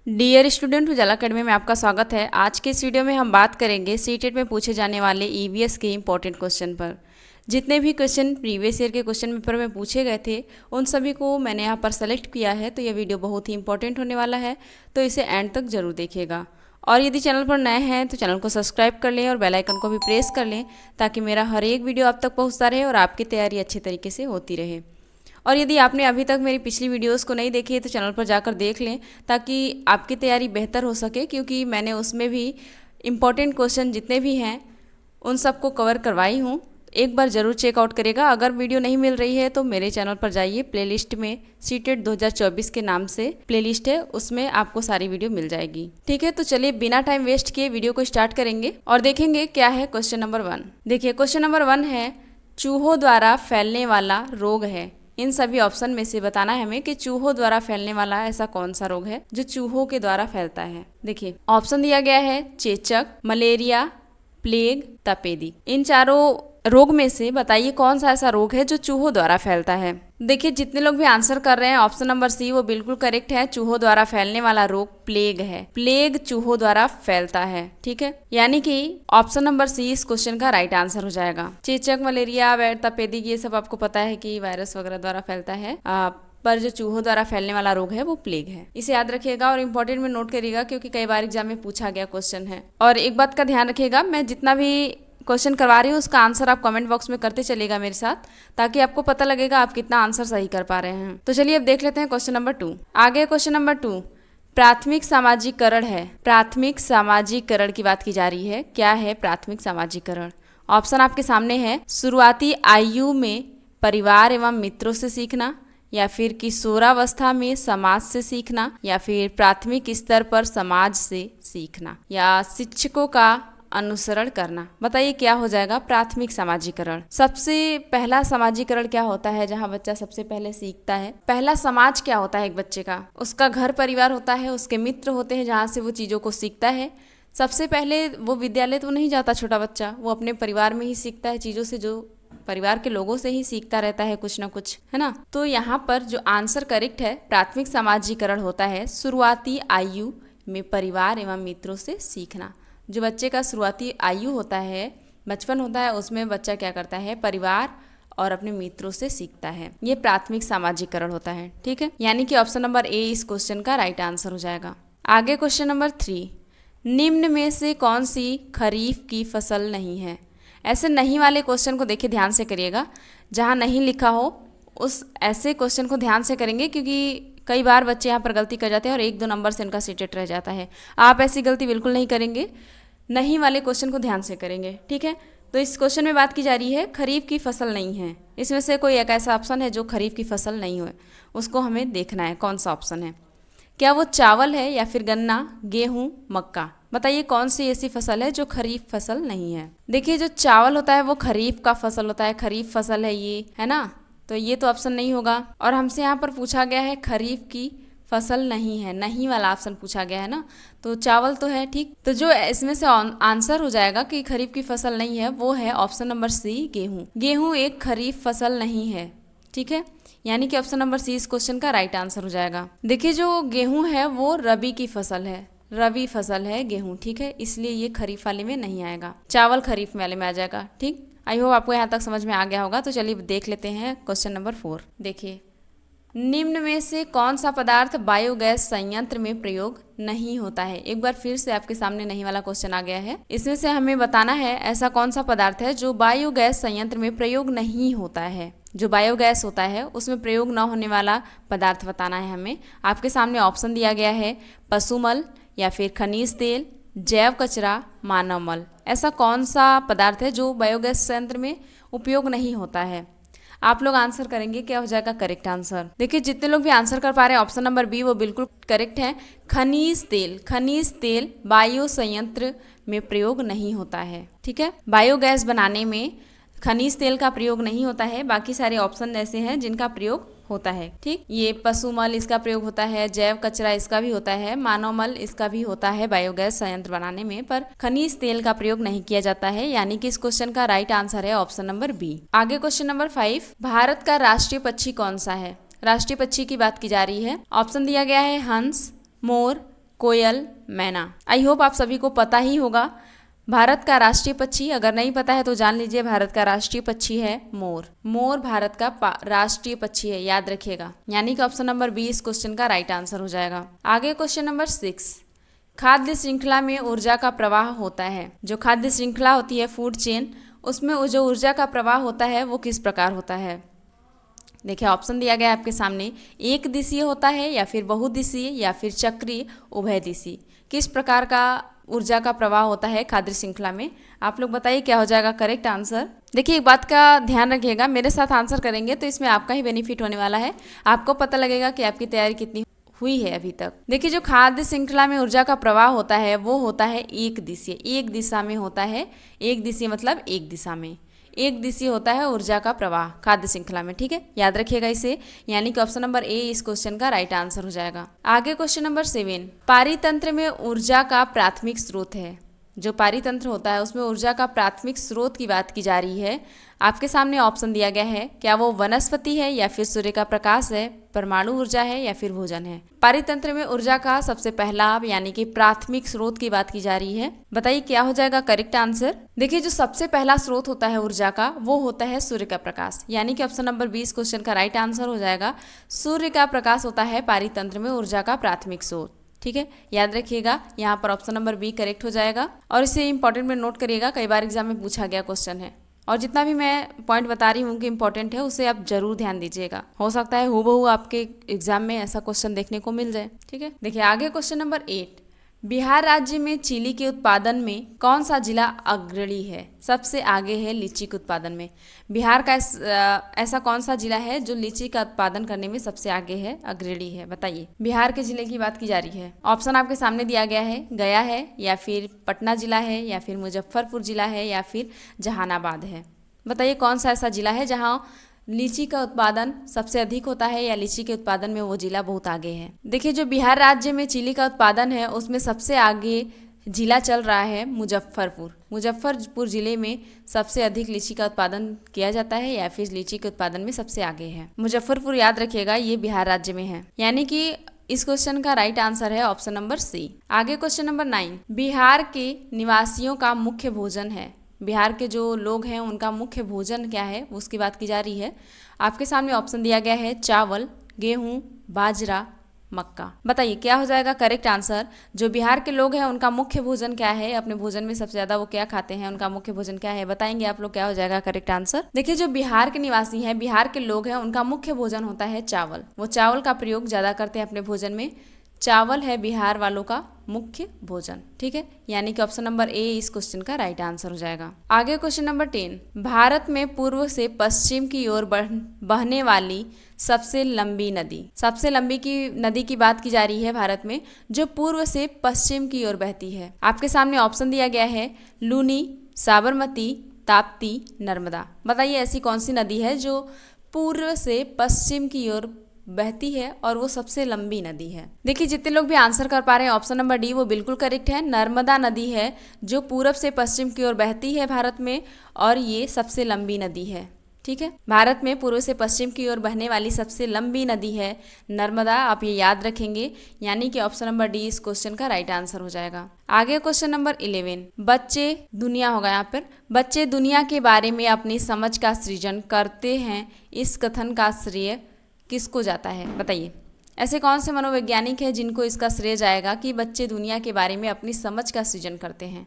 Dear student, उजाला academy में आपका स्वागत है। आज के इस वीडियो में हम बात करेंगे सीटेट में पूछे जाने वाले ईवीएस के इंपॉर्टेंट क्वेश्चन पर। जितने भी क्वेश्चन प्रीवियस ईयर के क्वेश्चन पेपर में पूछे गए थे उन सभी को मैंने यहाँ पर सेलेक्ट किया है, तो यह वीडियो बहुत ही इंपॉर्टेंट होने वाला है, तो इसे एंड तक जरूर देखिएगा। और यदि चैनल पर नए हैं तो चैनल को सब्सक्राइब कर लें और बेल आइकन को भी प्रेस कर लें ताकि मेरा हर एक वीडियो आप तक पहुँचता रहे और आपकी तैयारी अच्छी तरीके से होती रहे। और यदि आपने अभी तक मेरी पिछली वीडियोस को नहीं देखी है तो चैनल पर जाकर देख लें ताकि आपकी तैयारी बेहतर हो सके, क्योंकि मैंने उसमें भी इम्पॉर्टेंट क्वेश्चन जितने भी हैं उन सबको कवर करवाई हूँ। एक बार ज़रूर चेकआउट करिएगा। अगर वीडियो नहीं मिल रही है तो मेरे चैनल पर जाइए, प्लेलिस्ट में सीटेट 2024 के नाम से प्लेलिस्ट है, उसमें आपको सारी वीडियो मिल जाएगी। ठीक है, तो चलिए बिना टाइम वेस्ट किए वीडियो को स्टार्ट करेंगे और देखेंगे क्या है क्वेश्चन नंबर 1। देखिए क्वेश्चन नंबर 1 है, चूहों द्वारा फैलने वाला रोग है। इन सभी ऑप्शन में से बताना है हमें कि चूहों द्वारा फैलने वाला ऐसा कौन सा रोग है जो चूहों के द्वारा फैलता है। देखिए ऑप्शन दिया गया है चेचक, मलेरिया, प्लेग, तपेदी। इन चारों रोग में से बताइए कौन सा ऐसा रोग है जो चूहों द्वारा फैलता है। देखिए जितने लोग भी आंसर कर रहे हैं ऑप्शन नंबर सी वो बिल्कुल करेक्ट है। चूहों द्वारा फैलने वाला रोग प्लेग है। प्लेग चूहों द्वारा फैलता है। ठीक है, यानी कि ऑप्शन नंबर सी इस क्वेश्चन का राइट आंसर हो जाएगा। चेचक, मलेरिया, तपेदी ये सब आपको पता है कि वायरस वगैरह द्वारा फैलता है, पर जो चूहों द्वारा फैलने वाला रोग है वो प्लेग है। इसे याद रखिएगा और इम्पोर्टेंट में नोट करिएगा क्योंकि कई बार एग्जाम में पूछा गया क्वेश्चन है। और एक बात का ध्यान रखिएगा, मैं जितना भी क्वेश्चन करवा रही हूँ उसका आंसर आप कमेंट बॉक्स में करते चलिएगा मेरे साथ, ताकि आपको पता लगेगा आप कितना आंसर सही कर पा रहे हैं। तो चलिए अब देख लेते हैं क्वेश्चन नंबर 2। आगे क्वेश्चन नंबर 2 प्राथमिक सामाजिकरण है। प्राथमिक सामाजिकरण की बात की जा रही है। क्या है प्राथमिक सामाजिकरण? ऑप्शन आपके सामने है, शुरुआती आयु में परिवार एवं मित्रों से सीखना, या फिर किशोरावस्था में समाज से सीखना, या फिर प्राथमिक स्तर पर समाज से सीखना, या शिक्षकों का अनुसरण करना। बताइए क्या हो जाएगा प्राथमिक सामाजिकरण? सबसे पहला सामाजिकरण क्या होता है जहाँ बच्चा सबसे पहले सीखता है? पहला समाज क्या होता है एक बच्चे का? उसका घर परिवार होता है, उसके मित्र होते हैं जहाँ से वो चीज़ों को सीखता है। सबसे पहले वो विद्यालय तो नहीं जाता छोटा बच्चा, वो अपने परिवार में ही सीखता है चीज़ों से, जो परिवार के लोगों से ही सीखता रहता है कुछ ना कुछ, है ना। तो यहाँ पर जो आंसर करेक्ट है, प्राथमिक सामाजिकरण होता है शुरुआती आयु में परिवार एवं मित्रों से सीखना। जो बच्चे का शुरुआती आयु होता है, बचपन होता है, उसमें बच्चा क्या करता है? परिवार और अपने मित्रों से सीखता है। ये प्राथमिक सामाजिकरण होता है। ठीक है, यानी कि ऑप्शन नंबर ए इस क्वेश्चन का राइट आंसर हो जाएगा। आगे क्वेश्चन नंबर 3, निम्न में से कौन सी खरीफ की फसल नहीं है? ऐसे नहीं वाले क्वेश्चन को देखिए ध्यान से करिएगा, जहाँ नहीं लिखा हो उस ऐसे क्वेश्चन को ध्यान से करेंगे, क्योंकि कई बार बच्चे यहाँ पर गलती कर जाते हैं और 1-2 नंबर से इनका सीटेट रह जाता है। आप ऐसी गलती बिल्कुल नहीं करेंगे, नहीं वाले क्वेश्चन को ध्यान से करेंगे। ठीक है, तो इस क्वेश्चन में बात की जा रही है खरीफ की फसल नहीं है। इसमें से कोई एक ऐसा ऑप्शन है जो खरीफ की फसल नहीं हो, उसको हमें देखना है कौन सा ऑप्शन है। क्या वो चावल है, या फिर गन्ना, गेहूँ, मक्का? बताइए कौन सी ऐसी फसल है जो खरीफ फसल नहीं है? देखिए जो चावल होता है वो खरीफ का फसल होता है, खरीफ फसल है ये, है ना। तो ये तो ऑप्शन नहीं होगा। और हमसे यहाँ पर पूछा गया है खरीफ की फसल नहीं है, नहीं वाला ऑप्शन पूछा गया है ना, तो चावल तो है। ठीक, तो जो इसमें से आंसर हो जाएगा कि खरीफ की फसल नहीं है वो है ऑप्शन नंबर सी, गेहूँ। गेहूँ एक खरीफ फसल नहीं है। ठीक है, यानी कि ऑप्शन नंबर सी इस क्वेश्चन का राइट आंसर हो जाएगा। देखिए जो गेहूँ है वो रबी की फसल है, रबी फसल है गेहूँ। ठीक है, इसलिए ये खरीफ वाले में नहीं आएगा, चावल खरीफ वाले में आ जाएगा। ठीक, आई होप आपको यहाँ तक समझ में आ गया होगा। तो चलिए देख लेते हैं क्वेश्चन नंबर 4। देखिए निम्न में से कौन सा पदार्थ बायोगैस संयंत्र में प्रयोग नहीं होता है? एक बार फिर से आपके सामने नहीं वाला क्वेश्चन आ गया है। इसमें से हमें बताना है ऐसा कौन सा पदार्थ है जो बायोगैस संयंत्र में प्रयोग नहीं होता है। जो बायोगैस होता है उसमें प्रयोग न होने वाला पदार्थ बताना है हमें। आपके सामने ऑप्शन दिया गया है, पशुमल, या फिर खनिज तेल, जैव कचरा, मानव मल। ऐसा कौन सा पदार्थ है जो बायोगैस संयंत्र में उपयोग नहीं होता है? आप लोग आंसर करेंगे, क्या हो जाएगा करेक्ट आंसर? देखिए जितने लोग भी आंसर कर पा रहे हैं ऑप्शन नंबर बी वो बिल्कुल करेक्ट है। खनिज तेल, खनिज तेल बायो संयंत्र में प्रयोग नहीं होता है। ठीक है, बायोगैस बनाने में खनिज तेल का प्रयोग नहीं होता है, बाकी सारे ऑप्शन ऐसे हैं जिनका प्रयोग होता है। ठीक, ये पशुमल इसका प्रयोग होता है, जैव कचरा इसका भी होता है, मानव मल इसका भी होता है बायोगैस संयंत्र बनाने में, पर खनिज तेल का प्रयोग नहीं किया जाता है। यानी कि इस क्वेश्चन का राइट आंसर है ऑप्शन नंबर बी। आगे क्वेश्चन नंबर 5, भारत का राष्ट्रीय पक्षी कौन सा है? राष्ट्रीय पक्षी की बात की जा रही है। ऑप्शन दिया गया है हंस, मोर, कोयल, मैना। आई होप आप सभी को पता ही होगा। भारत का राष्ट्रीय पक्षी, अगर नहीं पता है तो जान लीजिए, भारत का राष्ट्रीय पक्षी है मोर। मोर भारत का राष्ट्रीय पक्षी है, याद रखिएगा। यानी कि ऑप्शन नंबर बी इस क्वेश्चन का राइट आंसर हो जाएगा। आगे क्वेश्चन नंबर 6, खाद्य श्रृंखला में ऊर्जा का प्रवाह होता है। जो खाद्य श्रृंखला होती है, फूड चेन, उसमें जो ऊर्जा का प्रवाह होता है वो किस प्रकार होता है। देखिए ऑप्शन दिया गया है आपके सामने, एक दिशीय होता है या फिर बहुदिशीय या फिर चक्रीय, उभय दिशीय। किस प्रकार का ऊर्जा का प्रवाह होता है खाद्य श्रृंखला में, आप लोग बताइए क्या हो जाएगा करेक्ट आंसर। देखिए एक बात का ध्यान रखिएगा, मेरे साथ आंसर करेंगे तो इसमें आपका ही बेनिफिट होने वाला है। आपको पता लगेगा कि आपकी तैयारी कितनी हुई है अभी तक। देखिए जो खाद्य श्रृंखला में ऊर्जा का प्रवाह होता है वो होता है एक दिशीय, एक दिशा में होता है। एक दिशीय मतलब एक दिशा में, एक दिशीय होता है ऊर्जा का प्रवाह खाद्य श्रृंखला में, ठीक है, याद रखिएगा इसे। यानी कि ऑप्शन नंबर ए इस क्वेश्चन का राइट आंसर हो जाएगा। आगे क्वेश्चन नंबर 7, पारितंत्र में ऊर्जा का प्राथमिक स्रोत है। जो पारितंत्र होता है उसमें ऊर्जा का प्राथमिक स्रोत की बात की जा रही है। आपके सामने ऑप्शन दिया गया है, क्या वो वनस्पति है या फिर सूर्य का प्रकाश है, परमाणु ऊर्जा है या फिर भोजन है। पारितंत्र में ऊर्जा का सबसे पहला यानी कि प्राथमिक स्रोत की बात की जा रही है। बताइए क्या हो जाएगा करेक्ट आंसर। देखिए जो सबसे पहला स्रोत होता है ऊर्जा का वो होता है सूर्य का प्रकाश। यानी कि ऑप्शन नंबर 20 क्वेश्चन का राइट आंसर हो जाएगा। सूर्य का प्रकाश होता है पारितंत्र में ऊर्जा का प्राथमिक स्रोत, ठीक है, याद रखिएगा। यहाँ पर ऑप्शन नंबर बी करेक्ट हो जाएगा। और इसे इंपॉर्टेंट में नोट करिएगा, कई बार एग्जाम में पूछा गया क्वेश्चन है। और जितना भी मैं पॉइंट बता रही हूँ कि इंपॉर्टेंट है उसे आप जरूर ध्यान दीजिएगा। हो सकता है हूबहू आपके एग्जाम में ऐसा क्वेश्चन देखने को मिल जाए, ठीक है। देखिए आगे क्वेश्चन नंबर 8, बिहार राज्य में चीली के उत्पादन में कौन सा जिला अग्रणी है, सबसे आगे है लीची के उत्पादन में। बिहार का ऐसा कौन सा जिला है जो लीची का उत्पादन करने में सबसे आगे है, अग्रणी है। बताइए बिहार के जिले की बात की जा रही है। ऑप्शन आपके सामने दिया गया है, गया है या फिर पटना जिला है या फिर मुजफ्फरपुर जिला है या फिर जहानाबाद है। बताइए कौन सा ऐसा जिला है जहाँ लीची का उत्पादन सबसे अधिक होता है या लीची के उत्पादन में वो जिला बहुत आगे है। देखिए जो बिहार राज्य में चीली का उत्पादन है उसमें सबसे आगे जिला चल रहा है मुजफ्फरपुर। मुजफ्फरपुर जिले में सबसे अधिक लीची का उत्पादन किया जाता है या फिर लीची के उत्पादन में सबसे आगे है मुजफ्फरपुर, याद रखिएगा ये बिहार राज्य में है। यानी कि इस क्वेश्चन का राइट आंसर है ऑप्शन नंबर सी। आगे क्वेश्चन नंबर 9, बिहार के निवासियों का मुख्य भोजन है। बिहार के जो लोग हैं उनका मुख्य भोजन क्या है उसकी बात की जा रही है। आपके सामने ऑप्शन दिया गया है, चावल, गेहूं, बाजरा, मक्का। बताइए क्या हो जाएगा करेक्ट आंसर। जो बिहार के लोग हैं उनका मुख्य भोजन क्या है, अपने भोजन में सबसे ज्यादा वो क्या खाते हैं, उनका मुख्य भोजन क्या है, बताएंगे आप लोग क्या हो जाएगा करेक्ट आंसर। देखिए जो बिहार के निवासी हैं, बिहार के लोग हैं, उनका मुख्य भोजन होता है चावल। वो चावल का प्रयोग ज्यादा करते हैं अपने भोजन में। चावल है बिहार वालों का मुख्य भोजन, ठीक है। यानी कि ऑप्शन नंबर ए इस क्वेश्चन का राइट आंसर हो जाएगा। आगे क्वेश्चन नंबर 10, भारत में पूर्व से पश्चिम की ओर बहने वाली सबसे लंबी नदी। सबसे लंबी की नदी की बात की जा रही है भारत में, जो पूर्व से पश्चिम की ओर बहती है। आपके सामने ऑप्शन दिया गया है, लूनी, साबरमती, ताप्ती, नर्मदा। बताइए ऐसी कौन सी नदी है जो पूर्व से पश्चिम की ओर बहती है और वो सबसे लंबी नदी है। देखिए जितने लोग भी आंसर कर पा रहे हैं ऑप्शन नंबर डी वो बिल्कुल करेक्ट है। नर्मदा नदी है जो पूरब से पश्चिम की ओर बहती है भारत में और ये सबसे लंबी नदी है, ठीक है। भारत में पूर्व से पश्चिम की ओर बहने वाली सबसे लंबी नदी है नर्मदा, आप ये याद रखेंगे। यानी कि ऑप्शन नंबर डी इस क्वेश्चन का राइट आंसर हो जाएगा। आगे क्वेश्चन नंबर 11, बच्चे दुनिया होगा यहाँ पर। बच्चे दुनिया के बारे में अपनी समझ का सृजन करते हैं, इस कथन का श्रेय किसको जाता है। बताइए ऐसे कौन से मनोवैज्ञानिक हैं जिनको इसका श्रेय जाएगा कि बच्चे दुनिया के बारे में अपनी समझ का सृजन करते हैं।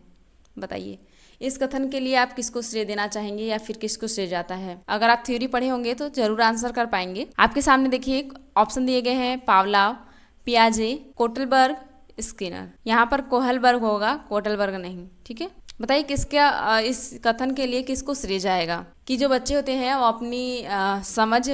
बताइए इस कथन के लिए आप किसको श्रेय देना चाहेंगे या फिर किसको श्रेय जाता है। अगर आप थ्योरी पढ़े होंगे तो जरूर आंसर कर पाएंगे। आपके सामने देखिए ऑप्शन दिए गए हैं, पावलाव, पियाजे, कोटलबर्ग, स्किनर। यहाँ पर कोहलबर्ग होगा, कोटलबर्ग नहीं, ठीक है। बताइए किसका इस कथन के लिए किसको श्रेय जाएगा कि जो बच्चे होते हैं वो अपनी समझ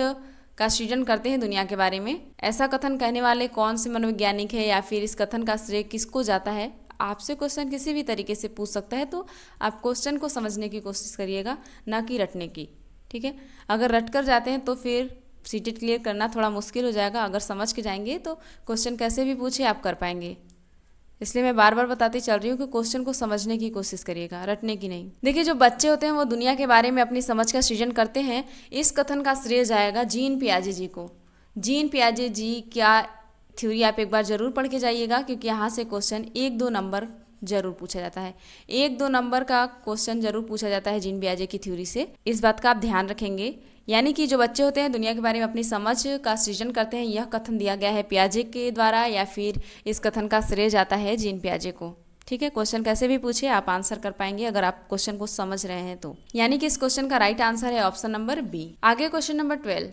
का सृजन करते हैं दुनिया के बारे में। ऐसा कथन कहने वाले कौन से मनोवैज्ञानिक है या फिर इस कथन का श्रेय किसको जाता है। आपसे क्वेश्चन किसी भी तरीके से पूछ सकता है, तो आप क्वेश्चन को समझने की कोशिश करिएगा, ना कि रटने की, ठीक है। अगर रट कर जाते हैं तो फिर सीटेट क्लियर करना थोड़ा मुश्किल हो जाएगा। अगर समझ के जाएंगे तो क्वेश्चन कैसे भी पूछे आप कर पाएंगे। इसलिए मैं बार बार बताती चल रही हूँ कि क्वेश्चन को समझने की कोशिश करिएगा, रटने की नहीं। देखिए जो बच्चे होते हैं वो दुनिया के बारे में अपनी समझ का सृजन करते हैं, इस कथन का श्रेय जाएगा जीन पियाजे जी को। जीन पियाजे जी क्या थ्योरी आप एक बार ज़रूर पढ़ के जाइएगा, क्योंकि यहाँ से क्वेश्चन 1-2 नंबर जरूर पूछा जाता है। 1-2 नंबर का क्वेश्चन जरूर पूछा जाता है जीन पियाजे की थ्योरी से, इस बात का आप ध्यान रखेंगे। यानी कि जो बच्चे होते हैं दुनिया के बारे में अपनी समझ का सृजन करते हैं, यह कथन दिया गया है पियाजे के द्वारा, या फिर इस कथन का श्रेय जाता है जीन पियाजे को। ठीक है, क्वेश्चन कैसे भी पूछे आप आंसर कर पाएंगे अगर आप क्वेश्चन को समझ रहे हैं तो। यानी कि इस क्वेश्चन का राइट आंसर है ऑप्शन नंबर बी। आगे क्वेश्चन नंबर 12,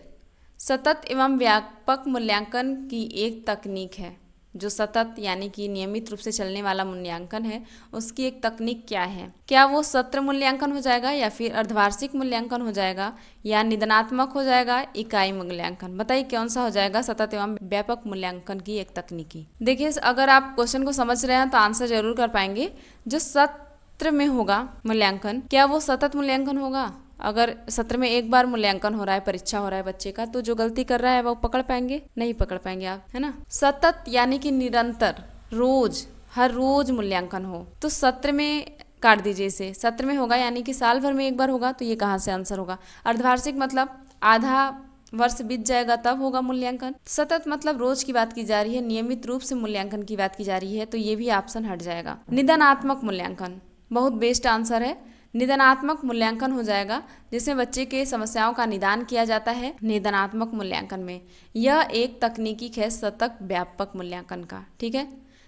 सतत एवं व्यापक मूल्यांकन की एक तकनीक है। जो सतत यानी कि नियमित रूप से चलने वाला मूल्यांकन है, उसकी एक तकनीक क्या है? क्या वो सत्र मूल्यांकन हो जाएगा, या फिर अर्धवार्षिक मूल्यांकन हो जाएगा, या निदानात्मक हो जाएगा, इकाई मूल्यांकन? बताइए कौन सा हो जाएगा सतत एवं व्यापक मूल्यांकन की एक तकनीकी। देखिए, अगर आप क्वेश्चन को समझ रहे हैं तो आंसर जरूर कर पाएंगे। जो सत्र में होगा मूल्यांकन, क्या वो सतत मूल्यांकन होगा? अगर सत्र में एक बार मूल्यांकन हो रहा है, परीक्षा हो रहा है बच्चे का, तो जो गलती कर रहा है वो पकड़ पाएंगे? नहीं पकड़ पाएंगे आप, है ना। सतत यानी कि निरंतर, रोज, हर रोज मूल्यांकन हो, तो सत्र में काट दीजिए इसे। सत्र में होगा यानी कि साल भर में एक बार होगा, तो ये कहाँ से आंसर होगा? अर्धवार्षिक मतलब आधा वर्ष बीत जाएगा तब होगा मूल्यांकन। सतत मतलब रोज की बात की जा रही है, नियमित रूप से मूल्यांकन की बात की जा रही है, तो ये भी ऑप्शन हट जाएगा। निदानात्मक मूल्यांकन बहुत बेस्ट आंसर है। निदानात्मक मूल्यांकन हो जाएगा जिसमें बच्चे के समस्याओं का निदान किया जाता है निदानात्मक मूल्यांकन में। यह एक तकनीकी है सतत व्यापक मूल्यांकन का। ठीक है,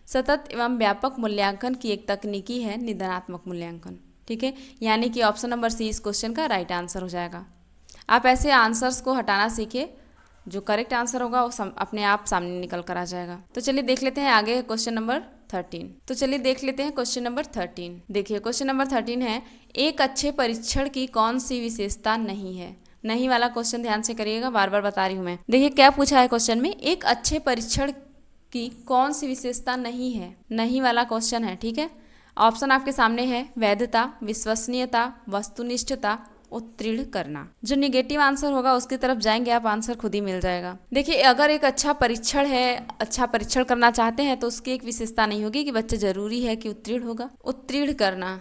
सतत एवं व्यापक मूल्यांकन की एक तकनीकी है निदानात्मक मूल्यांकन। ठीक है, यानी कि ऑप्शन नंबर सी इस क्वेश्चन का राइट आंसर हो जाएगा। आप ऐसे आंसर्स को हटाना सीखिए, जो करेक्ट आंसर होगा वो अपने आप सामने निकल कर आ जाएगा। तो चलिए देख लेते हैं आगे क्वेश्चन नंबर 13। तो चलिए देख लेते हैं क्वेश्चन नंबर 13। देखिए क्वेश्चन नंबर 13 है, एक अच्छे परीक्षण की कौन सी विशेषता नहीं है? नहीं वाला क्वेश्चन ध्यान से करिएगा, बार बार बता रही हूँ मैं। देखिए क्या पूछा है क्वेश्चन में, एक अच्छे परीक्षण की कौन सी विशेषता नहीं है? नहीं वाला क्वेश्चन है। ठीक है, ऑप्शन आपके सामने है, वैधता, विश्वसनीयता, वस्तुनिष्ठता, उत्तीर्ण करना। जो निगेटिव आंसर होगा उसकी तरफ जाएंगे आप, आंसर खुद ही मिल जाएगा। देखिए अगर एक अच्छा परीक्षण है, अच्छा परीक्षण करना चाहते हैं, तो उसकी एक विशेषता नहीं होगी कि बच्चा जरूरी है कि उत्तीर्ण होगा। उत्तीर्ण करना,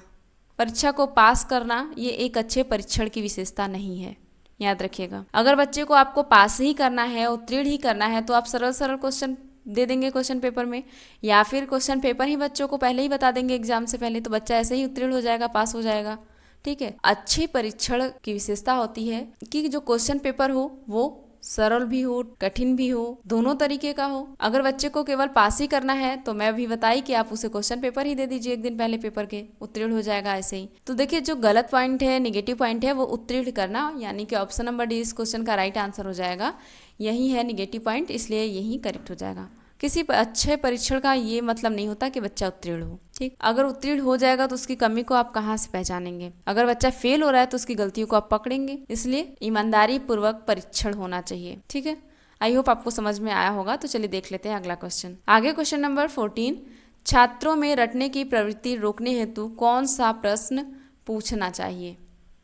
परीक्षा को पास करना, ये एक अच्छे परीक्षण की विशेषता नहीं है, याद रखिएगा। अगर बच्चे को आपको पास ही करना है, उत्तीर्ण ही करना है, तो आप सरल सरल क्वेश्चन दे देंगे क्वेश्चन पेपर में, या फिर क्वेश्चन पेपर ही बच्चों को पहले ही बता देंगे एग्जाम से पहले, तो बच्चा ऐसे ही उत्तीर्ण हो जाएगा, पास हो जाएगा। ठीक है, अच्छे परीक्षण की विशेषता होती है कि जो क्वेश्चन पेपर हो वो सरल भी हो, कठिन भी हो, दोनों तरीके का हो। अगर बच्चे को केवल पास ही करना है तो मैं अभी बताई कि आप उसे क्वेश्चन पेपर ही दे दीजिए एक दिन पहले पेपर के, उत्तीर्ण हो जाएगा ऐसे ही। तो देखिए जो गलत पॉइंट है, निगेटिव पॉइंट है, वो उत्तीर्ण करना, यानी कि ऑप्शन नंबर डी इस क्वेश्चन का राइट आंसर हो जाएगा। यही है निगेटिव पॉइंट, इसलिए यही करेक्ट हो जाएगा। किसी अच्छे परीक्षण का ये मतलब नहीं होता कि बच्चा उत्तीर्ण हो। ठीक, अगर उत्तीर्ण हो जाएगा तो उसकी कमी को आप कहाँ से पहचानेंगे? अगर बच्चा फेल हो रहा है तो उसकी गलतियों को आप पकड़ेंगे, इसलिए ईमानदारी पूर्वक परीक्षण होना चाहिए। ठीक है, आई होप आपको समझ में आया होगा। तो चलिए देख लेते हैं अगला क्वेश्चन। आगे क्वेश्चन नंबर 14, छात्रों में रटने की प्रवृत्ति रोकने हेतु कौन सा प्रश्न पूछना चाहिए?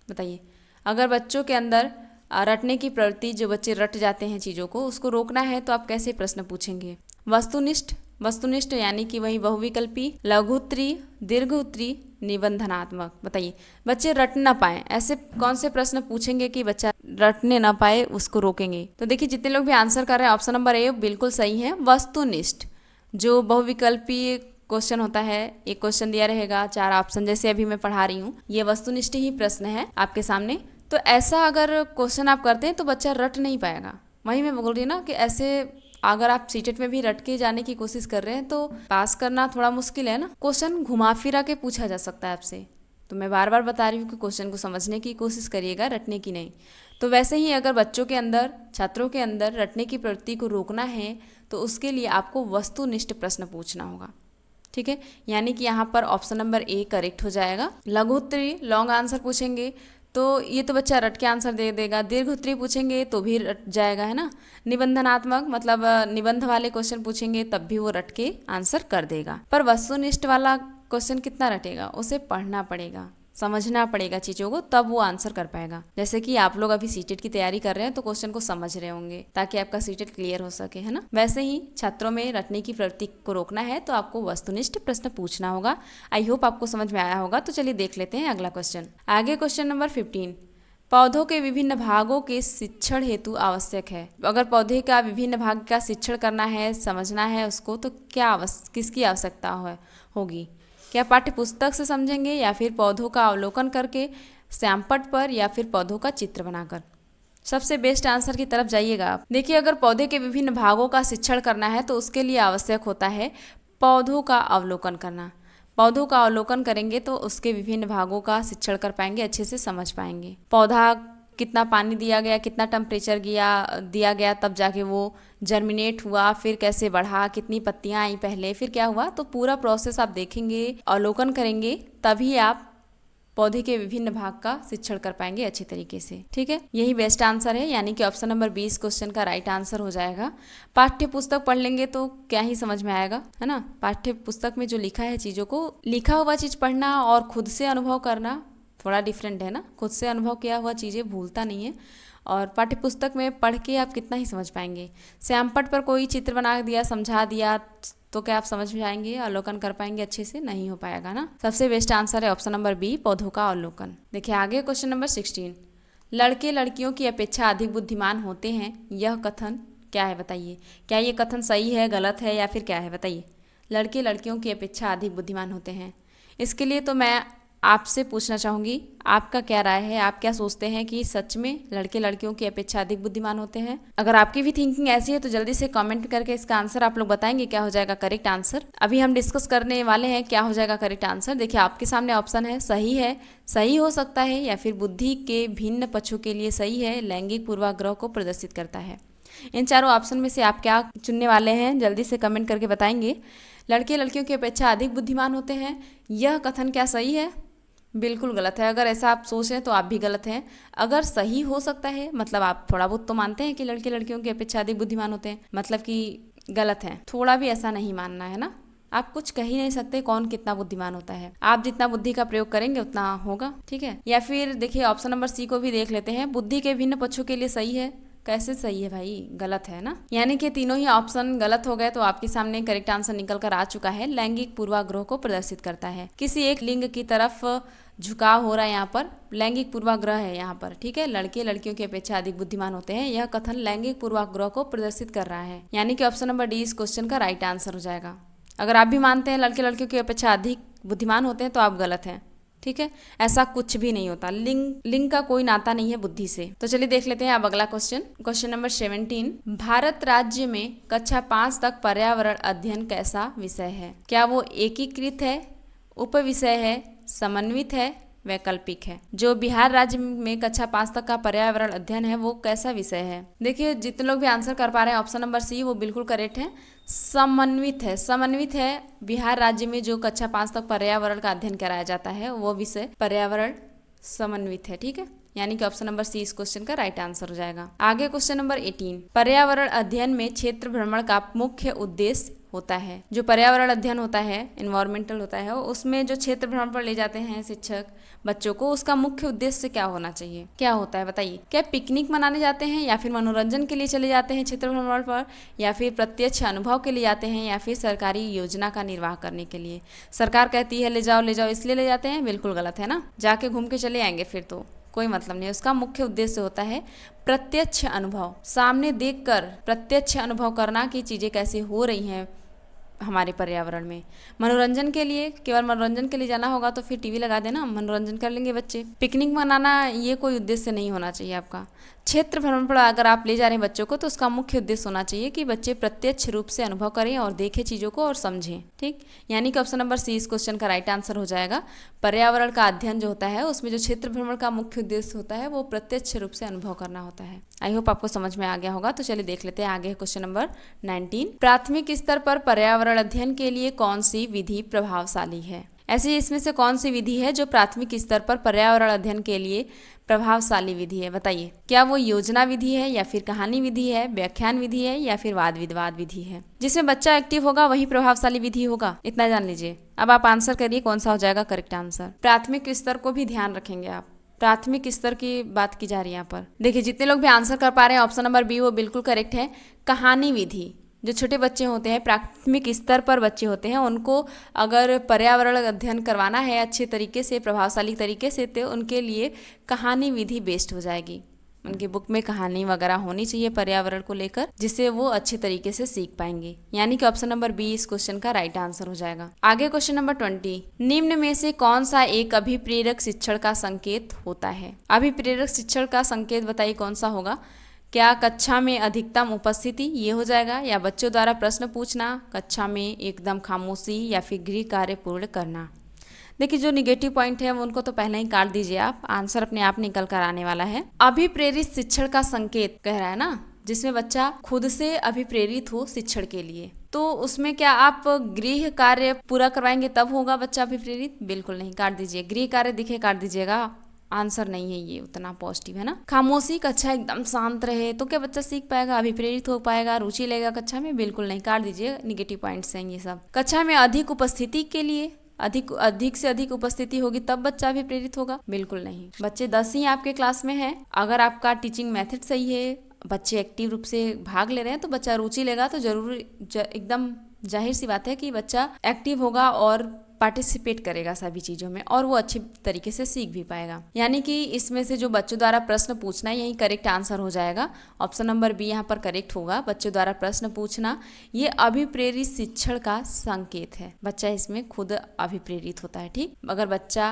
बताइए, अगर बच्चों के अंदर रटने की प्रवृत्ति, जो बच्चे रट जाते हैं चीज़ों को, उसको रोकना है तो आप कैसे प्रश्न पूछेंगे? वस्तुनिष्ठ, वस्तुनिष्ठ यानी कि वही बहुविकल्पी, लघु उत्तरी, दीर्घ उत्तरी, निबंधनात्मक। बताइए, बच्चे रट ना पाए, ऐसे कौन से प्रश्न पूछेंगे कि बच्चा रटने ना पाए, उसको रोकेंगे? तो देखिए जितने लोग भी आंसर कर रहे हैं ऑप्शन नंबर ए बिल्कुल सही है, वस्तुनिष्ठ। जो बहुविकल्पी क्वेश्चन होता है, एक क्वेश्चन दिया रहेगा, 4 ऑप्शन, जैसे अभी मैं पढ़ा रही हूँ, ये वस्तुनिष्ठ ही प्रश्न है आपके सामने। तो ऐसा अगर क्वेश्चन आप करते हैं तो बच्चा रट नहीं पाएगा। वही मैं बोल रही ना कि ऐसे अगर आप सीटेट में भी रट के जाने की कोशिश कर रहे हैं तो पास करना थोड़ा मुश्किल है ना। क्वेश्चन घुमा फिरा के पूछा जा सकता है आपसे, तो मैं बार बार बता रही हूँ कि क्वेश्चन को समझने की कोशिश करिएगा, रटने की नहीं। तो वैसे ही अगर बच्चों के अंदर, छात्रों के अंदर रटने की प्रवृत्ति को रोकना है तो उसके लिए आपको वस्तुनिष्ठ प्रश्न पूछना होगा। ठीक है, यानी कि यहाँ पर ऑप्शन नंबर ए करेक्ट हो जाएगा। लघु उत्तरी लॉन्ग आंसर पूछेंगे तो ये तो बच्चा रट के आंसर दे देगा। दीर्घ उत्तरी पूछेंगे तो भी रट जाएगा, है ना। निबंधनात्मक मतलब निबंध वाले क्वेश्चन पूछेंगे तब भी वो रट के आंसर कर देगा। पर वस्तुनिष्ठ वाला क्वेश्चन कितना रटेगा? उसे पढ़ना पड़ेगा, समझना पड़ेगा चीज़ों को, तब वो आंसर कर पाएगा। जैसे कि आप लोग अभी सीटेट की तैयारी कर रहे हैं तो क्वेश्चन को समझ रहे होंगे ताकि आपका सीटेट क्लियर हो सके, है ना। वैसे ही छात्रों में रटने की प्रवृत्ति को रोकना है तो आपको वस्तुनिष्ठ प्रश्न पूछना होगा। आई होप आपको समझ में आया होगा। तो चलिए देख लेते हैं अगला क्वेश्चन। आगे क्वेश्चन नंबर 15, पौधों के विभिन्न भागों के शिक्षण हेतु आवश्यक है। अगर पौधे का विभिन्न भाग का शिक्षण करना है, समझना है उसको, तो किसकी आवश्यकता होगी? क्या पाठ्य पुस्तक से समझेंगे, या फिर पौधों का अवलोकन करके श्यामपट्ट पर, या फिर पौधों का चित्र बनाकर? सबसे बेस्ट आंसर की तरफ जाइएगा आप। देखिए, अगर पौधे के विभिन्न भागों का शिक्षण करना है तो उसके लिए आवश्यक होता है पौधों का अवलोकन करना। पौधों का अवलोकन करेंगे तो उसके विभिन्न भागों का शिक्षण कर पाएंगे, अच्छे से समझ पाएंगे। पौधा कितना पानी दिया गया, कितना टेम्परेचर दिया गया, तब जाके वो जर्मिनेट हुआ, फिर कैसे बढ़ा, कितनी पत्तियां आई पहले, फिर क्या हुआ, तो पूरा प्रोसेस आप देखेंगे, अवलोकन करेंगे, तभी आप पौधे के विभिन्न भाग का शिक्षण कर पाएंगे अच्छे तरीके से। ठीक है, यही बेस्ट आंसर है, यानी कि ऑप्शन नंबर 20 क्वेश्चन का राइट आंसर हो जाएगा। पाठ्य पुस्तक पढ़ लेंगे तो क्या ही समझ में आएगा, है ना। पाठ्य पुस्तक में जो लिखा है चीज़ों को, लिखा हुआ चीज़ पढ़ना और खुद से अनुभव करना थोड़ा डिफरेंट है ना। खुद से अनुभव किया हुआ चीज़ें भूलता नहीं है, और पाठ्य पुस्तक में पढ़ के आप कितना ही समझ पाएंगे। श्यामपट्ट पर कोई चित्र बना दिया, समझा दिया, तो क्या आप समझ में आएंगे, अवलोकन कर पाएंगे अच्छे से? नहीं हो पाएगा ना। सबसे बेस्ट आंसर है ऑप्शन नंबर बी, पौधों का अवलोकन। देखिए आगे क्वेश्चन नंबर 16, लड़के लड़कियों की अपेक्षा अधिक बुद्धिमान होते हैं, यह कथन क्या है बताइए। क्या ये कथन सही है, गलत है, या फिर क्या है बताइए। लड़के लड़कियों की अपेक्षा अधिक बुद्धिमान होते हैं, इसके लिए तो मैं आपसे पूछना चाहूँगी, आपका क्या राय है, आप क्या सोचते हैं कि सच में लड़के लड़कियों की अपेक्षा अधिक बुद्धिमान होते हैं? अगर आपकी भी थिंकिंग ऐसी है तो जल्दी से कमेंट करके इसका आंसर आप लोग बताएंगे, क्या हो जाएगा करेक्ट आंसर। अभी हम डिस्कस करने वाले हैं क्या हो जाएगा करेक्ट आंसर। देखिए आपके सामने ऑप्शन है, सही हो सकता है, या फिर बुद्धि के भिन्न पक्षों के लिए सही है, लैंगिक पूर्वाग्रह को प्रदर्शित करता है। इन चारों ऑप्शन में से आप क्या चुनने वाले हैं, जल्दी से कमेंट करके बताएंगे। लड़के लड़कियों की अपेक्षा अधिक बुद्धिमान होते हैं, यह कथन क्या सही है? बिल्कुल गलत है। अगर ऐसा आप सोच रहे हैं तो आप भी गलत हैं। अगर सही हो सकता है मतलब आप थोड़ा बहुत तो मानते हैं कि लड़के लड़कियों की अपेक्षा अधिक बुद्धिमान होते हैं, मतलब कि गलत है। थोड़ा भी ऐसा नहीं मानना है ना। आप कुछ कह ही नहीं सकते कौन कितना बुद्धिमान होता है, आप जितना बुद्धि का प्रयोग करेंगे उतना होगा। ठीक है, या फिर देखिए ऑप्शन नंबर सी को भी देख लेते हैं, बुद्धि के भिन्न पक्षों के लिए सही है। कैसे सही है भाई, गलत है ना। यानी कि तीनों ही ऑप्शन गलत हो गए, तो आपके सामने करेक्ट आंसर निकल कर आ चुका है, लैंगिक पूर्वाग्रह को प्रदर्शित करता है। किसी एक लिंग की तरफ झुकाव हो रहा है, यहाँ पर लैंगिक पूर्वाग्रह है यहाँ पर। ठीक है, लड़के लड़कियों की अपेक्षा अधिक बुद्धिमान होते हैं, यह कथन लैंगिक पूर्वाग्रह को प्रदर्शित कर रहा है, यानी कि ऑप्शन नंबर डी इस क्वेश्चन का राइट आंसर हो जाएगा। अगर आप भी मानते हैं लड़के लड़कियों की अपेक्षा अधिक बुद्धिमान होते हैं तो आप गलत हैं। ठीक है, ऐसा कुछ भी नहीं होता, लिंग का कोई नाता नहीं है बुद्धि से। तो चलिए देख लेते हैं अब अगला क्वेश्चन नंबर 17, भारत राज्य में कक्षा 5 तक पर्यावरण अध्ययन कैसा विषय है? क्या वो एकीकृत है, उप विषय है, समन्वित है, वैकल्पिक है? जो बिहार राज्य में कक्षा 5 तक का पर्यावरण अध्ययन है वो कैसा विषय है? देखिए जितने लोग भी आंसर कर पा रहे हैं ऑप्शन नंबर सी वो बिल्कुल करेक्ट है, समन्वित है। समन्वित है, बिहार राज्य में जो कक्षा 5 तक पर्यावरण का अध्ययन कराया जाता है वो विषय पर्यावरण समन्वित है। ठीक है, यानी कि ऑप्शन नंबर सी इस क्वेश्चन का राइट आंसर हो जाएगा। आगे क्वेश्चन नंबर 18, पर्यावरण अध्ययन में क्षेत्र भ्रमण का मुख्य उद्देश्य होता है। जो पर्यावरण अध्ययन होता है, इन्वायरमेंटल होता है, उसमें जो क्षेत्र भ्रमण पर ले जाते हैं शिक्षक बच्चों को, उसका मुख्य उद्देश्य क्या होना चाहिए, क्या होता है बताइए? क्या पिकनिक मनाने जाते हैं, या फिर मनोरंजन के लिए चले जाते हैं क्षेत्र भ्रमण पर, या फिर प्रत्यक्ष अनुभव के लिए जाते हैं, या फिर सरकारी योजना का निर्वाह करने के लिए? सरकार कहती है ले जाओ इसलिए ले जाते हैं? बिल्कुल गलत है ना। जाके घूम के चले आएंगे फिर तो कोई मतलब नहीं। उसका मुख्य उद्देश्य होता है प्रत्यक्ष अनुभव, सामने देखकर प्रत्यक्ष अनुभव करना कि चीज़ें कैसे हो रही हैं हमारे पर्यावरण में। मनोरंजन के लिए, केवल मनोरंजन के लिए जाना होगा तो फिर टीवी लगा देना, मनोरंजन कर लेंगे बच्चे। पिकनिक मनाना ये कोई उद्देश्य नहीं होना चाहिए आपका। क्षेत्र भ्रमण पर अगर आप ले जा रहे हैं बच्चों को तो उसका मुख्य उद्देश्य होना चाहिए कि बच्चे प्रत्यक्ष रूप से अनुभव करें और देखें चीज़ों को और समझें। ठीक, यानी कि ऑप्शन नंबर सी इस क्वेश्चन का राइट आंसर हो जाएगा। पर्यावरण का अध्ययन जो होता है उसमें जो क्षेत्र भ्रमण का मुख्य उद्देश्य होता है वो प्रत्यक्ष रूप से अनुभव करना होता है। आई होप आपको समझ में आ गया होगा। तो चलिए देख लेते हैं आगे क्वेश्चन नंबर 19, प्राथमिक स्तर पर पर्यावरण अध्ययन के लिए कौन सी विधि प्रभावशाली है? ऐसे इसमें से कौन सी विधि है जो प्राथमिक स्तर पर पर्यावरण अध्ययन के लिए प्रभावशाली विधि है बताइए? क्या वो योजना विधि है, या फिर कहानी विधि है, व्याख्यान विधि है, या फिर वाद विवाद विधि है? जिसमें बच्चा एक्टिव होगा वही प्रभावशाली विधि होगा, इतना जान लीजिए। अब आप आंसर करिए कौन सा हो जाएगा करेक्ट आंसर। प्राथमिक स्तर को भी ध्यान रखेंगे आप, प्राथमिक स्तर की बात की जा रही है यहाँ पर। देखिए जितने लोग भी आंसर कर पा रहे हैं ऑप्शन नंबर बी वो बिल्कुल करेक्ट है, कहानी विधि। जो छोटे बच्चे होते हैं, प्राथमिक स्तर पर बच्चे होते हैं, उनको अगर पर्यावरण अध्ययन करवाना है अच्छे तरीके से, प्रभावशाली तरीके से, तो उनके लिए कहानी विधि बेस्ट हो जाएगी। उनकी बुक में कहानी वगैरह होनी चाहिए पर्यावरण को लेकर, जिससे वो अच्छे तरीके से सीख पाएंगे। यानी कि ऑप्शन नंबर बी इस क्वेश्चन का राइट आंसर हो जाएगा। आगे क्वेश्चन नंबर 20, निम्न में से कौन सा एक अभिप्रेरक शिक्षण का संकेत होता है? अभिप्रेरक शिक्षण का संकेत बताइए कौन सा होगा? क्या कक्षा में अधिकतम उपस्थिति, ये हो जाएगा, या बच्चों द्वारा प्रश्न पूछना, कक्षा में एकदम खामोशी, या फिर गृह कार्य पूर्ण करना? देखिए जो निगेटिव पॉइंट है उनको तो पहले ही काट दीजिए आप, आंसर अपने आप निकल कर आने वाला है। अभिप्रेरित शिक्षण का संकेत कह रहा है ना, जिसमें बच्चा खुद से अभिप्रेरित हो शिक्षण के लिए, तो उसमें क्या आप गृह कार्य पूरा करवाएंगे तब होगा बच्चा अभिप्रेरित? बिल्कुल नहीं, काट दीजिए। गृह कार्य दिखे काट दीजिएगा, आंसर नहीं है ये उतना पॉजिटिव, है ना। खामोशी, कक्षा एकदम शांत रहे तो क्या बच्चा सीख पाएगा, अभिप्रेरित हो पाएगा, रुचि लेगा कक्षा में? बिल्कुल नहीं, काट दीजिए, निगेटिव पॉइंट्स हैं ये सब। कक्षा में अधिक उपस्थिति के लिए, अधिक से अधिक उपस्थिति होगी तब बच्चा भी प्रेरित होगा? बिल्कुल नहीं। बच्चे 10 ही आपके क्लास में हैं, अगर आपका टीचिंग मेथड सही है, बच्चे एक्टिव रूप से भाग ले रहे हैं, तो बच्चा रुचि लेगा तो जरूर एकदम जाहिर सी बात है कि बच्चा एक्टिव होगा और पार्टिसिपेट करेगा सभी चीज़ों में, और वो अच्छी तरीके से सीख भी पाएगा। यानी कि इसमें से जो बच्चों द्वारा प्रश्न पूछना, यही करेक्ट आंसर हो जाएगा। ऑप्शन नंबर बी यहाँ पर करेक्ट होगा। बच्चों द्वारा प्रश्न पूछना ये अभिप्रेरित शिक्षण का संकेत है। बच्चा इसमें खुद अभिप्रेरित होता है। ठीक, अगर बच्चा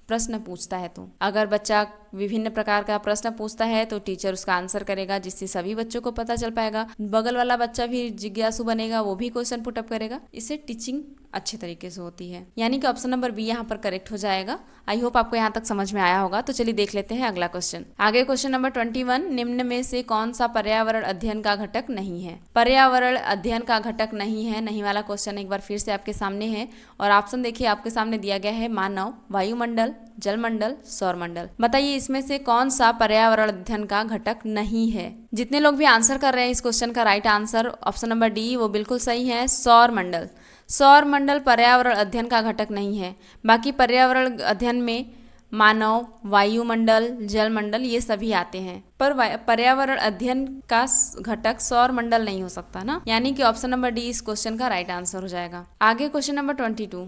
प्रश्न पूछता है तो, अगर बच्चा विभिन्न प्रकार का प्रश्न पूछता है तो टीचर उसका आंसर करेगा, जिससे सभी बच्चों को पता चल पाएगा। बगल वाला बच्चा भी जिज्ञासु बनेगा, वो भी क्वेश्चन पुटअप करेगा, इससे टीचिंग अच्छे तरीके से होती है। यानी कि ऑप्शन नंबर बी यहाँ पर करेक्ट हो जाएगा। आई होप आपको यहाँ तक समझ में आया होगा। तो चलिए देख लेते हैं अगला क्वेश्चन। आगे क्वेश्चन नंबर 21, निम्न में से कौन सा पर्यावरण अध्ययन का घटक नहीं है? पर्यावरण अध्ययन का घटक नहीं है, नहीं वाला क्वेश्चन एक बार फिर से आपके सामने है, और ऑप्शन देखिए आपके सामने दिया गया है मानव, वायुमंडल, जलमंडल, सौरमंडल। बताइए इसमें से कौन सा पर्यावरण अध्ययन का घटक नहीं है? जितने लोग भी आंसर कर रहे हैं इस क्वेश्चन का right answer option number D वो बिल्कुल सही है, सौरमंडल। सौरमंडल पर्यावरण अध्ययन का घटक नहीं है। बाकी पर्यावरण अध्ययन में मानव, वायुमंडल, जलमंडल ये सभी आते हैं, पर पर्यावरण अध्ययन का घटक सौरमंडल नहीं हो सकता ना। यानी कि ऑप्शन नंबर डी इस क्वेश्चन का राइट आंसर हो जाएगा। आगे क्वेश्चन नंबर 22,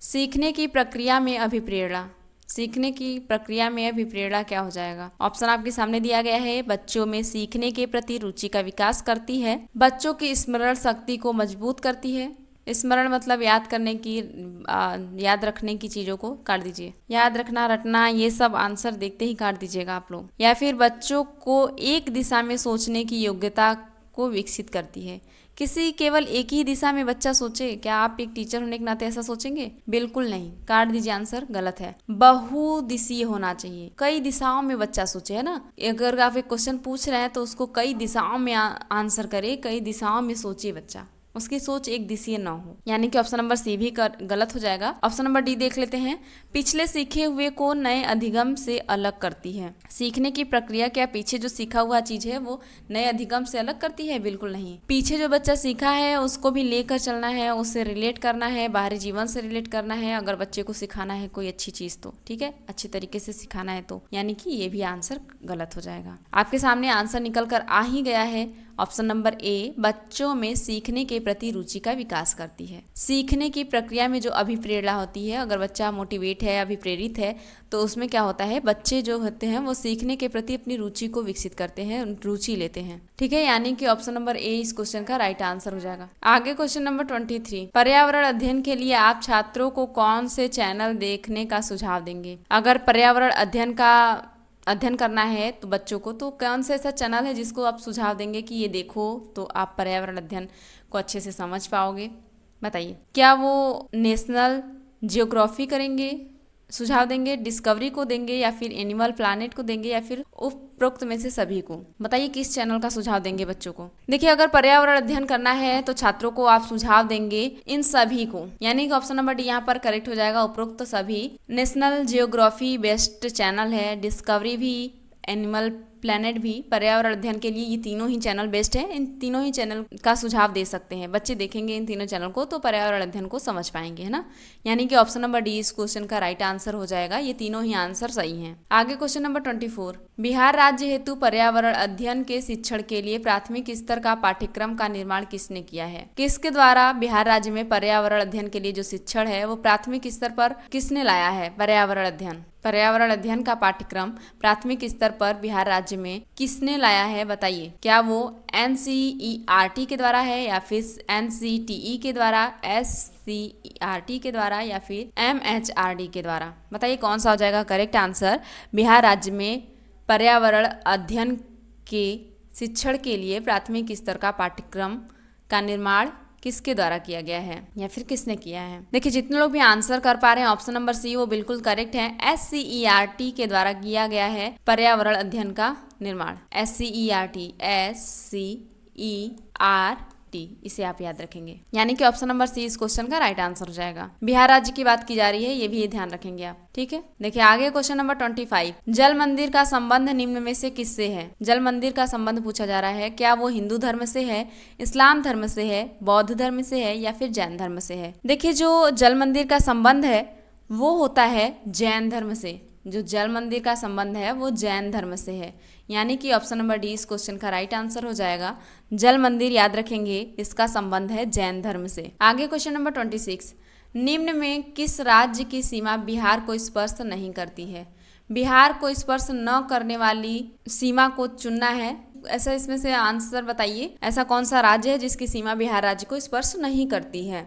सीखने की प्रक्रिया में अभिप्रेरणा। सीखने की प्रक्रिया में अभिप्रेरणा क्या हो जाएगा? ऑप्शन आपके सामने दिया गया है। बच्चों में सीखने के प्रति रुचि का विकास करती है, बच्चों की स्मरण शक्ति को मजबूत करती है। स्मरण मतलब याद करने की, याद रखने की चीज़ों को काट दीजिए। याद रखना, रटना, ये सब आंसर देखते ही काट दीजिएगा आप लोग। या फिर बच्चों को एक दिशा में सोचने की योग्यता को विकसित करती है। किसी केवल एक ही दिशा में बच्चा सोचे, क्या आप एक टीचर होने के नाते ऐसा सोचेंगे? बिल्कुल नहीं, काट दीजिए, आंसर गलत है। बहुदिशीय होना चाहिए, कई दिशाओं में बच्चा सोचे, है ना। अगर आप एक क्वेश्चन पूछ रहे हैं तो उसको कई दिशाओं में आंसर करे, कई दिशाओं में सोचे बच्चा, उसकी सोच एक दिशीय न हो। यानी कि ऑप्शन नंबर सी भी गलत हो जाएगा। ऑप्शन नंबर डी देख लेते हैं। पिछले सीखे हुए को नए अधिगम से अलग करती है। सीखने की प्रक्रिया क्या पीछे जो सीखा हुआ चीज है वो नए अधिगम से अलग करती है? बिल्कुल नहीं। पीछे जो बच्चा सीखा है उसको भी लेकर चलना है, उससे रिलेट करना है, बाहरी जीवन से रिलेट करना है। अगर बच्चे को सिखाना है कोई अच्छी चीज तो ठीक है, अच्छी तरीके से सिखाना है तो, यानी कि ये भी आंसर गलत हो जाएगा। आपके सामने आंसर निकल कर आ ही गया है। ऑप्शन नंबर ए बच्चों में सीखने के प्रति रुचि का विकास करती है। सीखने की प्रक्रिया में जो अभिप्रेरणा होती है, अगर बच्चा मोटिवेट है, अभिप्रेरित है, तो उसमें क्या होता है, बच्चे जो होते हैं वो सीखने के प्रति अपनी रुचि को विकसित करते हैं, रुचि लेते हैं। ठीक है, यानी कि ऑप्शन नंबर ए इस क्वेश्चन का राइट आंसर हो जाएगा। आगे क्वेश्चन नंबर 23, पर्यावरण अध्ययन के लिए आप छात्रों को कौन से चैनल देखने का सुझाव देंगे? अगर पर्यावरण अध्ययन करना है तो बच्चों को, तो कौन सा ऐसा चैनल है जिसको आप सुझाव देंगे कि ये देखो तो आप पर्यावरण अध्ययन को अच्छे से समझ पाओगे? बताइए, क्या वो नेशनल जियोग्राफी करेंगे, सुझाव देंगे, डिस्कवरी को देंगे, या फिर एनिमल प्लैनेट को देंगे, या फिर उपरोक्त में से सभी को? बताइए किस चैनल का सुझाव देंगे बच्चों को? देखिए, अगर पर्यावरण अध्ययन करना है तो छात्रों को आप सुझाव देंगे इन सभी को, यानी कि ऑप्शन नंबर डी यहाँ पर करेक्ट हो जाएगा। उपरोक्त सभी, नेशनल जियोग्राफी बेस्ट चैनल है, डिस्कवरी भी, एनिमल प्लेनेट भी पर्यावरण अध्ययन के लिए, ये तीनों ही चैनल बेस्ट है। इन तीनों ही चैनल का सुझाव दे सकते हैं। बच्चे देखेंगे इन तीनों चैनल को तो पर्यावरण अध्ययन को समझ पाएंगे, है ना। यानी कि ऑप्शन नंबर डी इस क्वेश्चन का राइट आंसर हो जाएगा। ये तीनों ही आंसर सही हैं। आगे क्वेश्चन नंबर 24, बिहार राज्य हेतु पर्यावरण अध्ययन के शिक्षण के लिए प्राथमिक स्तर का पाठ्यक्रम का निर्माण किसने किया है? किसके द्वारा बिहार राज्य में पर्यावरण अध्ययन के लिए जो शिक्षण है वो प्राथमिक स्तर पर किसने लाया है? पर्यावरण अध्ययन का पाठ्यक्रम प्राथमिक स्तर पर बिहार राज्य में किसने लाया है बताइए। क्या वो NCERT के द्वारा है, या फिर NCTE के द्वारा, SCERT के द्वारा, या फिर MHRD के द्वारा? बताइए कौन सा हो जाएगा करेक्ट आंसर। बिहार राज्य में पर्यावरण अध्ययन के शिक्षण के लिए प्राथमिक स्तर का पाठ्यक्रम का निर्माण किसके द्वारा किया गया है, या फिर किसने किया है? देखिए जितने लोग भी आंसर कर पा रहे हैं ऑप्शन नंबर सी वो बिल्कुल करेक्ट है। SCERT के द्वारा किया गया है पर्यावरण अध्ययन का निर्माण। SCERT इसे आप याद रखेंगे। यानी कि ऑप्शन नंबर सी इस क्वेश्चन का राइट आंसर हो जाएगा। बिहार राज्य की बात की जा रही है, ये भी ध्यान रखेंगे आप, ठीक है। देखिए आगे क्वेश्चन नंबर 25, जल मंदिर का संबंध निम्न में से किससे है? जल मंदिर का संबंध पूछा जा रहा है। क्या वो हिंदू धर्म से है, इस्लाम धर्म से है, बौद्ध धर्म से है, या फिर जैन धर्म से है? देखिए जो जल मंदिर का संबंध है वो होता है जैन धर्म से। जो जल मंदिर का संबंध है वो जैन धर्म से है। यानी कि ऑप्शन नंबर डी इस क्वेश्चन का राइट आंसर हो जाएगा। जल मंदिर याद रखेंगे, इसका संबंध है जैन धर्म से। आगे क्वेश्चन नंबर 26, निम्न में किस राज्य की सीमा बिहार को स्पर्श नहीं करती है? बिहार को स्पर्श न करने वाली सीमा को चुनना है। ऐसा इसमें से आंसर बताइए, ऐसा कौन सा राज्य है जिसकी सीमा बिहार राज्य को स्पर्श नहीं करती है?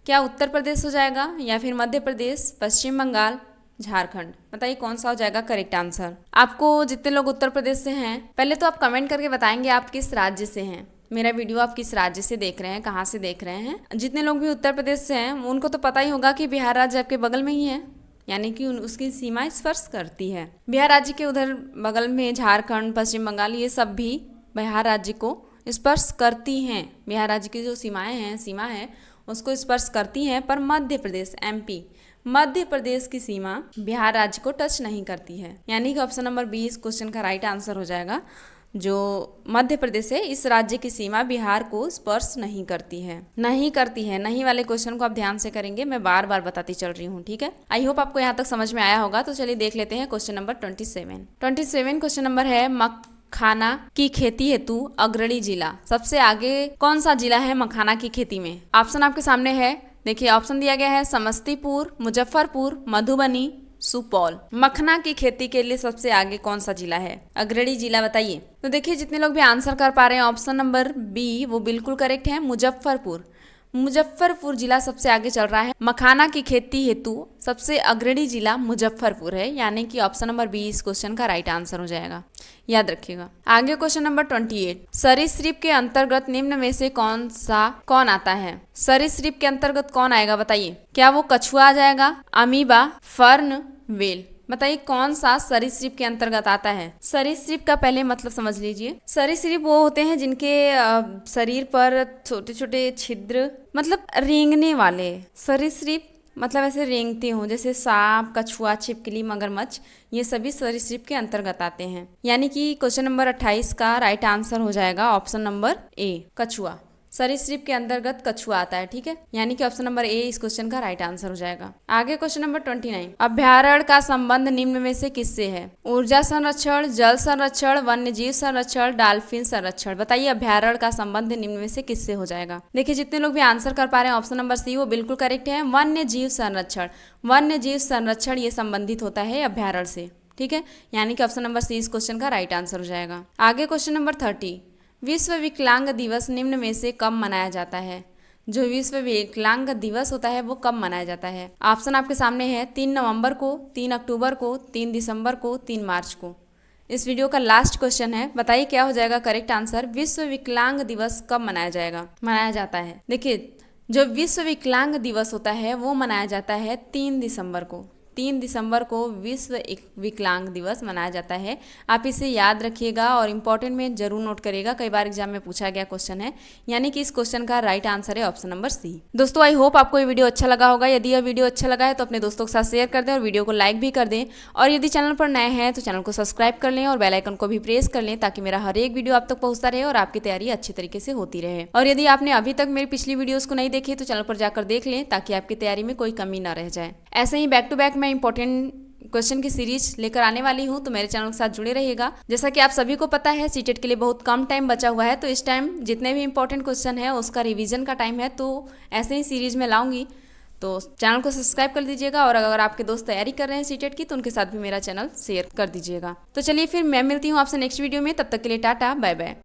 क्या उत्तर प्रदेश हो जाएगा, या फिर मध्य प्रदेश, पश्चिम बंगाल, झारखंड? बताइए कौन सा हो जाएगा करेक्ट आंसर। आपको जितने लोग उत्तर प्रदेश से हैं पहले तो आप कमेंट करके बताएंगे आप किस राज्य से हैं। मेरा वीडियो आप किस राज्य से देख रहे हैं, कहाँ से देख रहे हैं। जितने लोग भी उत्तर प्रदेश से हैं उनको तो पता ही होगा कि बिहार राज्य आपके बगल में ही है, यानी कि उसकी सीमा स्पर्श करती है। बिहार राज्य के उधर बगल में झारखंड, पश्चिम बंगाल, ये सब भी बिहार राज्य को स्पर्श करती हैं। बिहार राज्य की जो सीमाएँ हैं, सीमा है उसको स्पर्श करती हैं। पर मध्य प्रदेश, MP, मध्य प्रदेश की सीमा बिहार राज्य को टच नहीं करती है। यानी कि ऑप्शन नंबर बी इस क्वेश्चन का राइट आंसर हो जाएगा। जो मध्य प्रदेश है इस राज्य की सीमा बिहार को स्पर्श नहीं करती है। नहीं वाले क्वेश्चन को आप ध्यान से करेंगे, मैं बार बार बताती चल रही हूँ, ठीक है। आई होप आपको यहाँ तक समझ में आया होगा। तो चलिए देख लेते हैं क्वेश्चन नंबर 27 क्वेश्चन नंबर है, मखाना की खेती हेतु अग्रणी जिला। सबसे आगे कौन सा जिला है मखाना की खेती में? ऑप्शन आपके सामने है। देखिए ऑप्शन दिया गया है समस्तीपुर, मुजफ्फरपुर, मधुबनी, सुपौल। मखना की खेती के लिए सबसे आगे कौन सा जिला है, अग्रणी जिला? बताइए। तो देखिए जितने लोग भी आंसर कर पा रहे हैं ऑप्शन नंबर बी वो बिल्कुल करेक्ट है, मुजफ्फरपुर जिला सबसे आगे चल रहा है। मखाना की खेती हेतु सबसे अग्रणी जिला मुजफ्फरपुर है। यानी कि ऑप्शन नंबर बी इस क्वेश्चन का राइट आंसर हो जाएगा, याद रखिएगा। आगे क्वेश्चन नंबर 28, सरीसृप के अंतर्गत निम्न में से कौन आता है? सरीसृप के अंतर्गत कौन आएगा बताइए। क्या वो कछुआ आ जाएगा, अमीबा, फर्न, वेल? बताइए कौन सा सरीसृप के अंतर्गत आता है। सरीसृप का पहले मतलब समझ लीजिए। सरीसृप वो होते हैं जिनके शरीर पर छोटे छोटे छिद्र, मतलब रेंगने वाले। सरीसृप मतलब ऐसे रेंगते हो, जैसे सांप, कछुआ, छिपकली, मगरमच्छ, ये सभी सरीसृप के अंतर्गत आते हैं। यानी कि क्वेश्चन नंबर 28 का राइट आंसर हो जाएगा ऑप्शन नंबर ए, कछुआ। सरीसृप के अंतर्गत कछुआ आता है, ठीक है। यानी कि ऑप्शन नंबर ए इस क्वेश्चन का राइट आंसर हो जाएगा। आगे क्वेश्चन नंबर 29, अभ्यारण्य का संबंध निम्न में से किससे है? ऊर्जा संरक्षण, जल संरक्षण, वन्य जीव संरक्षण, डाल्फिन संरक्षण। बताइए अभ्यारण्य का संबंध निम्न में से किससे हो जाएगा। देखिए जितने लोग भी आंसर कर पा रहे हैं ऑप्शन नंबर सी वो बिल्कुल करेक्ट है, वन्य जीव संरक्षण। वन्य जीव संरक्षण ये संबंधित होता है अभ्यारण्य से, ठीक है। यानी कि ऑप्शन नंबर सी इस क्वेश्चन का राइट आंसर हो जाएगा। आगे क्वेश्चन नंबर 30, विश्व विकलांग दिवस निम्न में से कब मनाया जाता है? जो विश्व विकलांग दिवस होता है वो कब मनाया जाता है? ऑप्शन आपके सामने है, 3 नवंबर को, 3 अक्टूबर को, 3 दिसंबर को, 3 मार्च को। इस वीडियो का लास्ट क्वेश्चन है, बताइए क्या हो जाएगा करेक्ट आंसर। विश्व विकलांग दिवस कब मनाया जाता है? देखिए जो विश्व विकलांग दिवस होता है वो मनाया जाता है 3 दिसंबर को। 3 दिसंबर को विश्व विकलांग दिवस मनाया जाता है। आप इसे याद रखिएगा और इम्पोर्टेंट में जरूर नोट करिएगा, कई बार एग्जाम में पूछा गया क्वेश्चन है, यानी कि इस क्वेश्चन का राइट आंसर है ऑप्शन नंबर सी। दोस्तों आई होप आपको ये वीडियो अच्छा लगा होगा। यदि यह वीडियो अच्छा लगा है तो अपने दोस्तों के साथ शेयर कर दें और वीडियो को लाइक भी कर दें, और यदि चैनल पर नए हैं तो चैनल को सब्सक्राइब कर लें और बेल आइकन को भी प्रेस कर लें, ताकि मेरा हर एक वीडियो आप तक पहुंचता रहे और आपकी तैयारी अच्छी तरीके से होती रहे। और यदि आपने अभी तक मेरी पिछली वीडियोस को नहीं देखी तो चैनल पर जाकर देख लें, ताकि आपकी तैयारी में कोई कमी ना रह जाए। ऐसे ही बैक टू बैक मैं इंपॉर्टेंट क्वेश्चन की सीरीज लेकर आने वाली हूं, तो मेरे चैनल के साथ जुड़े रहिएगा। जैसा कि आप सभी को पता है सीटेट के लिए बहुत कम टाइम बचा हुआ है, तो इस टाइम जितने भी इंपॉर्टेंट क्वेश्चन है उसका रिवीजन का टाइम है, तो ऐसे ही सीरीज में लाऊंगी। तो चैनल को सब्सक्राइब कर दीजिएगा, और अगर आपके दोस्त तैयारी कर रहे हैं सीटेट की तो उनके साथ भी मेरा चैनल शेयर कर दीजिएगा। तो चलिए फिर मैं मिलती हूँ आपसे नेक्स्ट वीडियो में, तब तक के लिए टाटा बाय बाय।